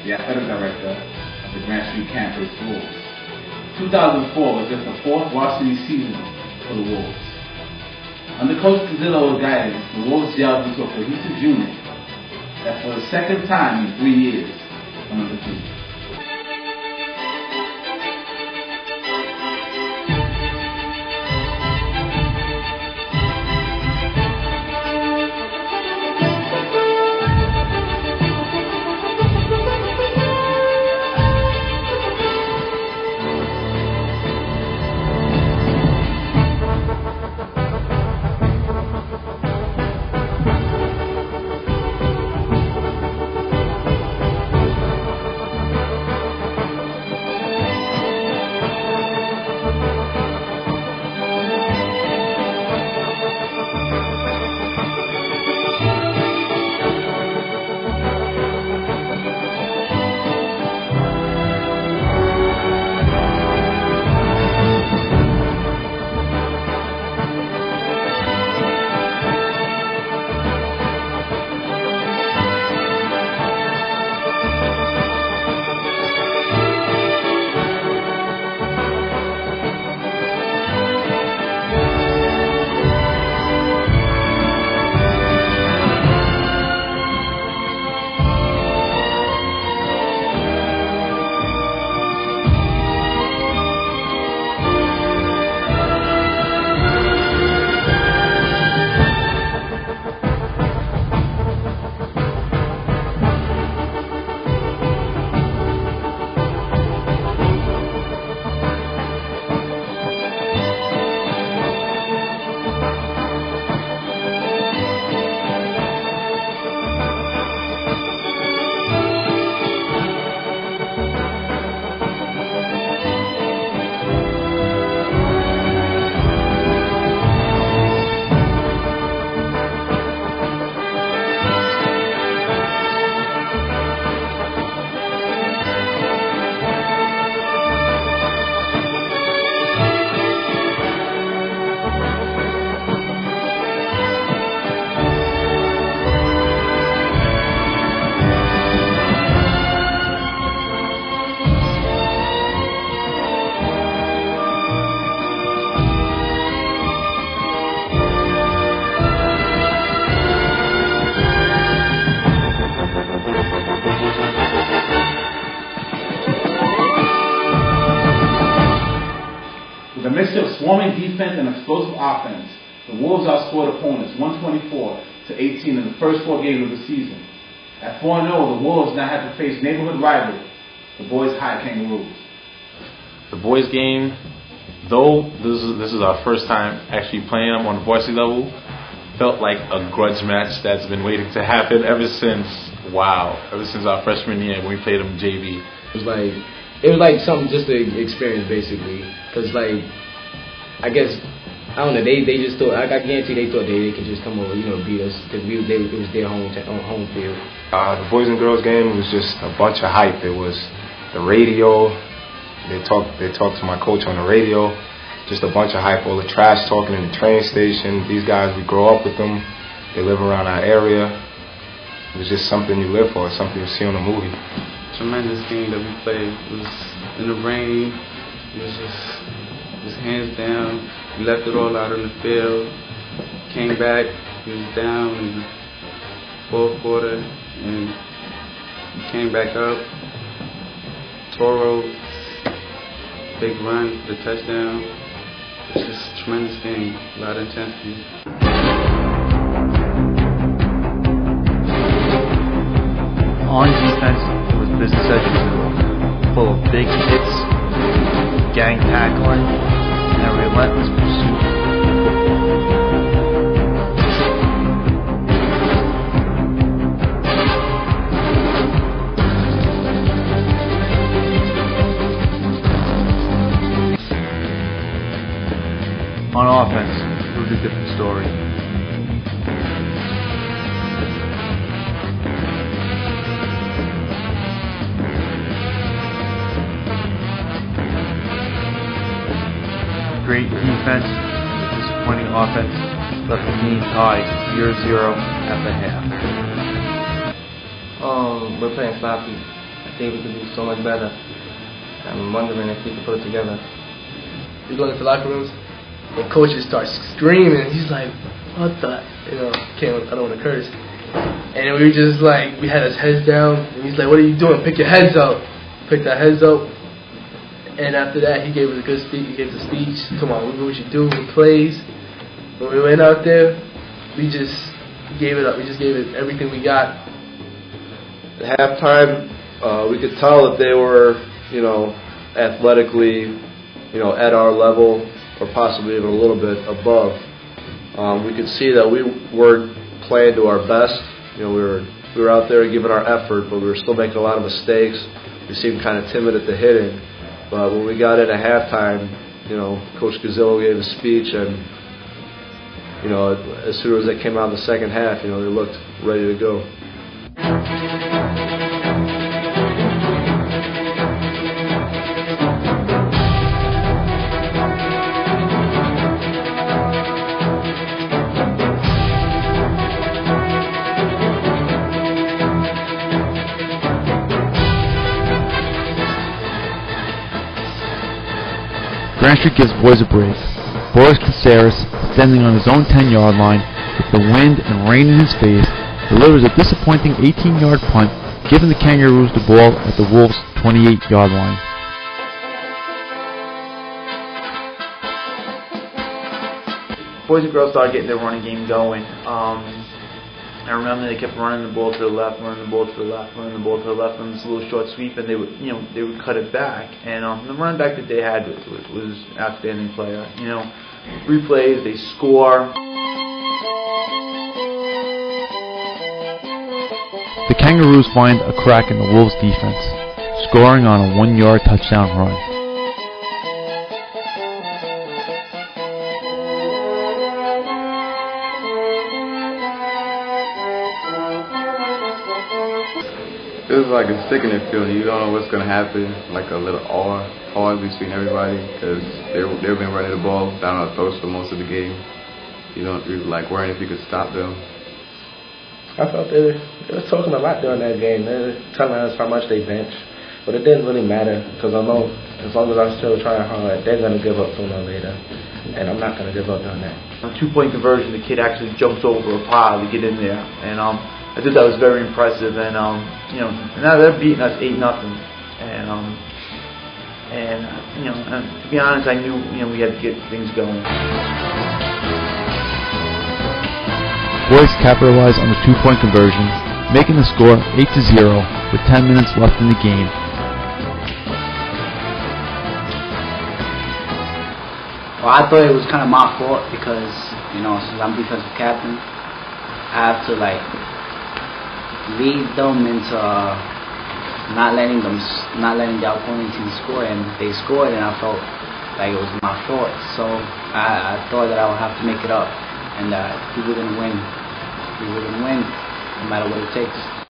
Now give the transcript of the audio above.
The athletic director of the Grant Street campus Wolves. 2004 was just the fourth varsity season for the Wolves. Under Coach Cazillo's guidance, the Wolves gelled into a cohesive unit that for the second time in 3 years went undefeated. With a mixture of swarming defense and explosive offense, the Wolves outscored opponents 124-18 in the first 4 games of the season. At 4-0, the Wolves now had to face neighborhood rival, the Boys High Kangaroos. The boys game, though this is our first time actually playing them on the varsity level, felt like a grudge match that's been waiting to happen ever since our freshman year when we played them JV. It was like something just to experience, basically. Because, like, I guess, I don't know, they just thought, I guarantee they thought they could just come over, beat us. Because it was their home field. The boys and girls game was just a bunch of hype. It was the radio. They talked to my coach on the radio. Just a bunch of hype. All the trash talking in the train station. These guys, we grow up with them. They live around our area. It was just something you live for, something you see on a movie. tremendous game that we played. It was in the rain. It was just hands down. We left it all out on the field. Came back. He was down in the fourth quarter, and we came back up. Toro, big run, the touchdown. It's just a tremendous game. A lot of intensity. On defense, it was business as usual, full of big hits, gang tackling, and a relentless pursuit. On offense, it was a different story. Great defense, disappointing offense, left the game tied 0-0 at the half. We're playing sloppy. I think we could do so much better. I'm wondering if we could put it together. We go into locker rooms, and coaches start screaming. He's like, "What the?" I don't want to curse. And we were just like, we had his heads down, and he's like, "What are you doing? Pick your heads up." Picked our heads up. And after that, he gave us a good speech. He gave us a speech. Come on, what we should do with plays. When we went out there, we just gave it up. We just gave it everything we got. At halftime, we could tell that they were, athletically, at our level, or possibly even a little bit above. We could see that we weren't playing to our best. We were out there giving our effort, but we were still making a lot of mistakes. We seemed kind of timid at the hitting. But when we got in at halftime, Coach Gazzillo gave a speech, and as soon as they came out in the second half, they looked ready to go. Grand Street gives boys a break. Boris Caceres, standing on his own 10-yard line with the wind and rain in his face, delivers a disappointing 18-yard punt, giving the Kangaroos the ball at the Wolves' 28-yard line. Boys and girls started getting their running game going. I remember they kept running the ball to the left, running the ball to the left, running the ball to the left on this little short sweep, and they would cut it back. And the running back that they had was an outstanding player. 3 plays, they score. The Kangaroos find a crack in the Wolves' defense, scoring on a 1-yard touchdown run. It was like a sickening feeling. You don't know what's going to happen. Like a little awe between everybody, because they've been running the ball down our throats for most of the game. You're worrying if you could stop them. I felt they were talking a lot during that game. They were telling us how much they bench, but it didn't really matter, because I know as long as I'm still trying hard, they're going to give up sooner or later, and I'm not going to give up on that. On a 2-point conversion, the kid actually jumps over a pile to get in there, and I thought that was very impressive. And now they're beating us 8-0, and to be honest, I knew we had to get things going. Boys capitalize on the 2-point conversion, making the score 8-0 with 10 minutes left in the game. Well, I thought it was kind of my fault because, since I'm defensive captain, I have to lead them into not letting the opponent team score, and they scored, and I felt like it was my fault. So I thought that I would have to make it up, and we were gonna win. We were gonna win, no matter what it takes.